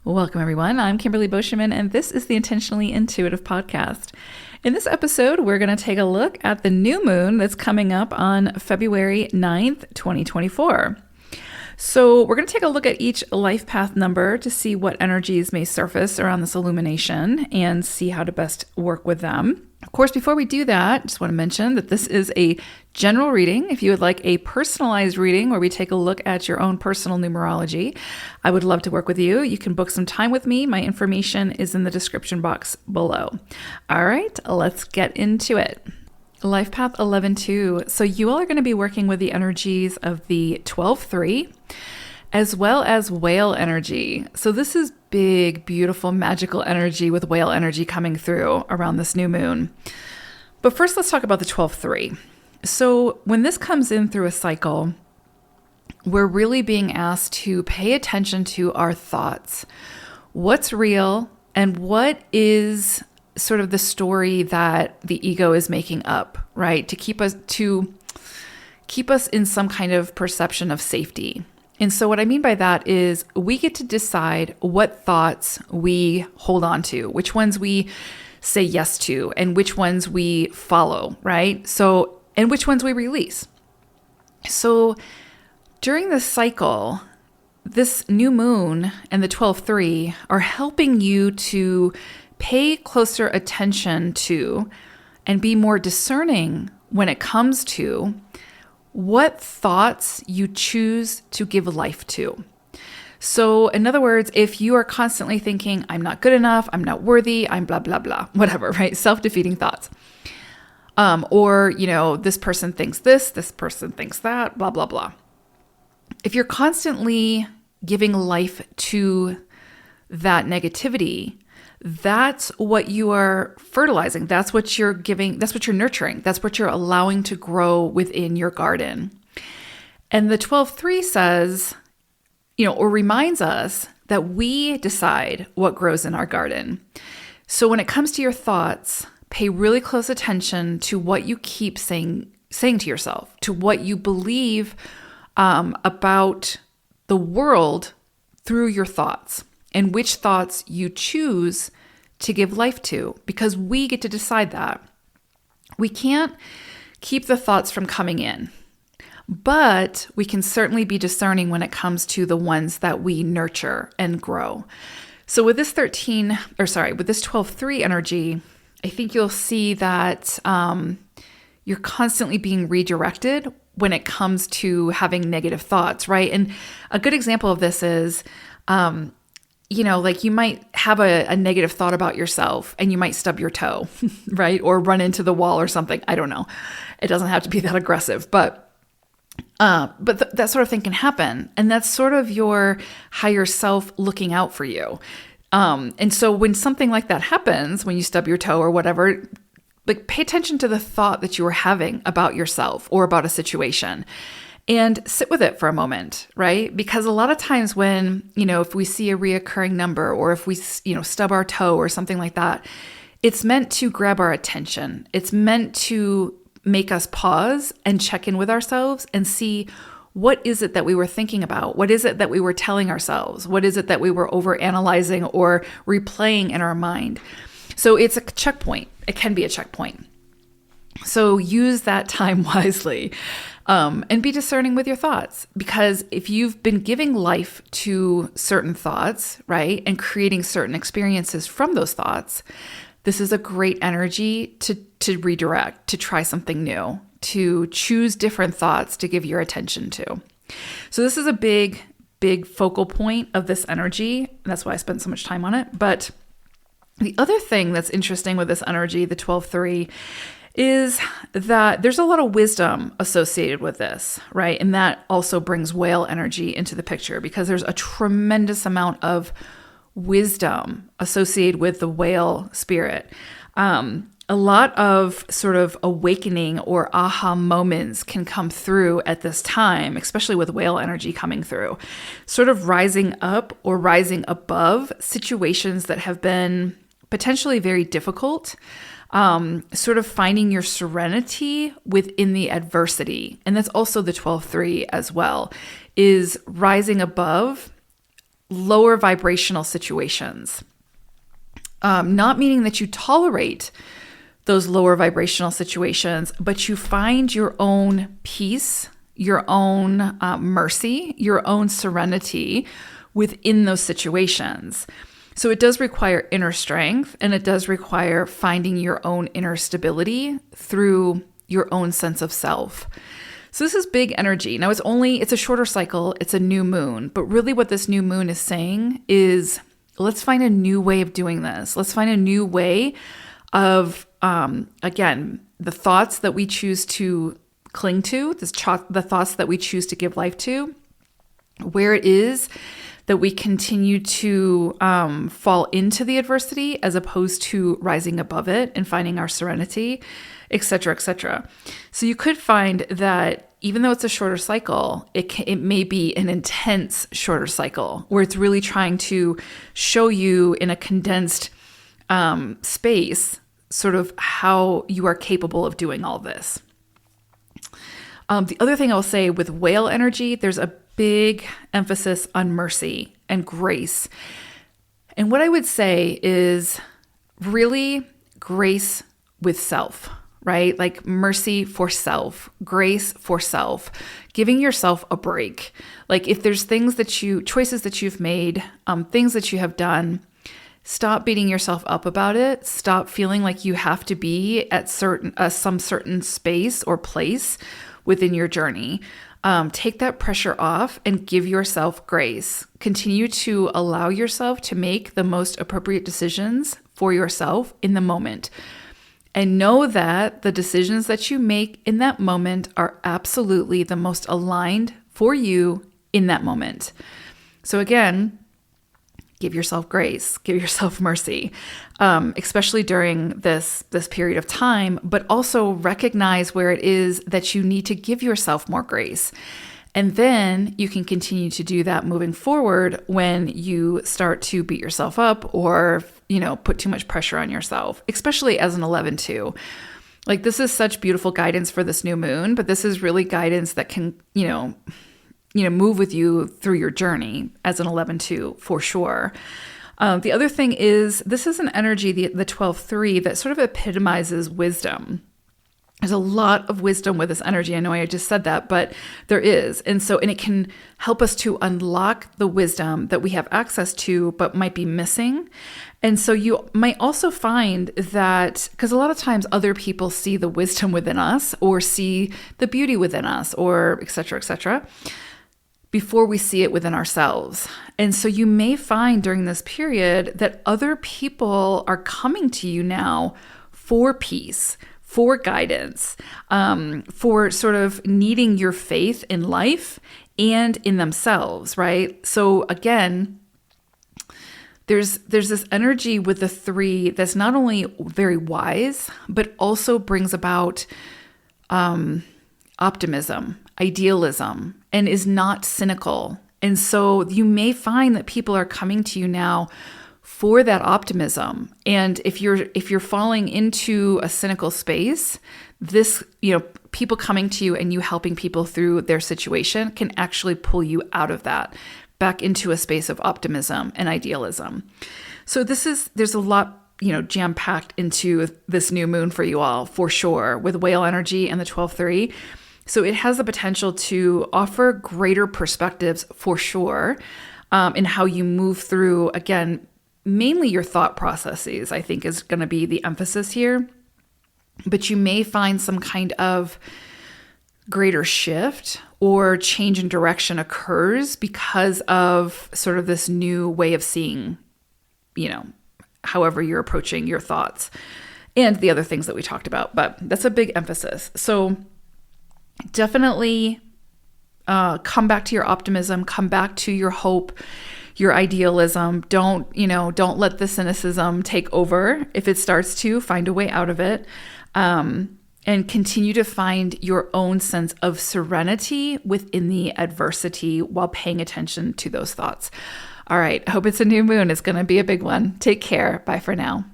Welcome, everyone. I'm Kimberly Boscheman, and this is the Intentionally Intuitive podcast. In this episode, we're going to take a look at the new moon that's coming up on February 9th, 2024. So we're going to take a look at each life path number to see what energies may surface around this illumination and see how to best work with them. Of course, before we do that, I just want to mention that this is a general reading. If you would like a personalized reading where we take a look at your own personal numerology, I would love to work with you. You can book some time with me. My information is in the description box below. All right, let's get into it. Life Path 11-2. So you all are going to be working with the energies of the 12-3 as well as whale energy. So this is big, beautiful, magical energy with whale energy coming through around this new moon. But first, let's talk about the 12-3. So when this comes in through a cycle, we're really being asked to pay attention to our thoughts. What's real and what is sort of the story that the ego is making up, right? To keep us in some kind of perception of safety. And so what I mean by that is we get to decide what thoughts we hold on to, which ones we say yes to, and which ones we follow, right? So, and which ones we release. So during this cycle, this new moon and the 12-3 are helping you to pay closer attention to and be more discerning when it comes to what thoughts you choose to give life to. So in other words, if you are constantly thinking, I'm not good enough, I'm not worthy, I'm blah, blah, blah, whatever, right? Self-defeating thoughts. Or, this person thinks this person thinks that, blah, blah, blah. If you're constantly giving life to that negativity, that's what you are fertilizing. That's what you're giving. That's what you're nurturing. That's what you're allowing to grow within your garden. And the 12-3 says, or reminds us that we decide what grows in our garden. So when it comes to your thoughts, pay really close attention to what you keep saying to yourself, to what you believe about the world through your thoughts, and which thoughts you choose to give life to, because we get to decide that. We can't keep the thoughts from coming in, but we can certainly be discerning when it comes to the ones that we nurture and grow. So with this 12-3 energy, I think you'll see that you're constantly being redirected when it comes to having negative thoughts, right? And a good example of this is, you might have a negative thought about yourself and you might stub your toe, right? Or run into the wall or something. I don't know. It doesn't have to be that aggressive, but that sort of thing can happen. And that's sort of your higher self looking out for you. And so when something like that happens, when you stub your toe or whatever, pay attention to the thought that you are having about yourself or about a situation. And sit with it for a moment, right? Because a lot of times when, if we see a reoccurring number or if we, stub our toe or something like that, it's meant to grab our attention. It's meant to make us pause and check in with ourselves and see, what is it that we were thinking about? What is it that we were telling ourselves? What is it that we were overanalyzing or replaying in our mind? So it's a checkpoint. It can be a checkpoint. So use that time wisely. And be discerning with your thoughts, because if you've been giving life to certain thoughts, right, and creating certain experiences from those thoughts, this is a great energy to redirect, to try something new, to choose different thoughts to give your attention to. So this is a big, big focal point of this energy. That's why I spent so much time on it. But the other thing that's interesting with this energy, the 12-3, is that there's a lot of wisdom associated with this, right? And that also brings whale energy into the picture, because there's a tremendous amount of wisdom associated with the whale spirit. A lot of sort of awakening or aha moments can come through at this time, especially with whale energy coming through, sort of rising up or rising above situations that have been potentially very difficult. Sort of finding your serenity within the adversity. And that's also the 12-3 as well, is rising above lower vibrational situations. Not meaning that you tolerate those lower vibrational situations, but you find your own peace, your own mercy, your own serenity within those situations. So it does require inner strength, and it does require finding your own inner stability through your own sense of self. So this is big energy. Now it's a shorter cycle, it's a new moon, but really what this new moon is saying is, let's find a new way of doing this. Let's find a new way of, again, the thoughts that we choose to cling to, the thoughts that we choose to give life to, where it is that we continue to fall into the adversity as opposed to rising above it and finding our serenity, etc., etc. So you could find that even though it's a shorter cycle, it may be an intense shorter cycle where it's really trying to show you in a condensed space sort of how you are capable of doing all this. The other thing I'll say with whale energy, there's a big emphasis on mercy and grace. And what I would say is really grace with self, right? Like mercy for self, grace for self, giving yourself a break. Like if there's choices that you've made, things that you have done, stop beating yourself up about it. Stop feeling like you have to be at some certain space or place within your journey. Take that pressure off and give yourself grace. Continue to allow yourself to make the most appropriate decisions for yourself in the moment. And know that the decisions that you make in that moment are absolutely the most aligned for you in that moment. So again, give yourself grace, give yourself mercy, especially during this period of time, but also recognize where it is that you need to give yourself more grace. And then you can continue to do that moving forward when you start to beat yourself up or, put too much pressure on yourself, especially as an 11-2. Like this is such beautiful guidance for this new moon, but this is really guidance that can, move with you through your journey as an 11-2 for sure. The other thing is this is an energy, the 12-3, that sort of epitomizes wisdom. There's a lot of wisdom with this energy. I know I just said that, but there is. And it can help us to unlock the wisdom that we have access to, but might be missing. And so you might also find that, because a lot of times other people see the wisdom within us or see the beauty within us or et cetera, before we see it within ourselves. And so you may find during this period that other people are coming to you now for peace, for guidance, for sort of needing your faith in life and in themselves, right? So again, there's this energy with the 3 that's not only very wise, but also brings about optimism, idealism, and is not cynical. And so you may find that people are coming to you now for that optimism. And if you're falling into a cynical space, this, people coming to you and you helping people through their situation can actually pull you out of that, back into a space of optimism and idealism. So there's a lot, jam-packed into this new moon for you all, for sure, with whale energy and the 12-3. So it has the potential to offer greater perspectives for sure, in how you move through, again, mainly your thought processes, I think is going to be the emphasis here. But you may find some kind of greater shift or change in direction occurs because of sort of this new way of seeing, however you're approaching your thoughts and the other things that we talked about. But that's a big emphasis. So definitely come back to your optimism, come back to your hope, your idealism. Don't let the cynicism take over. If it starts to, find a way out of it. And continue to find your own sense of serenity within the adversity while paying attention to those thoughts. All right. I hope it's a new moon. It's going to be a big one. Take care. Bye for now.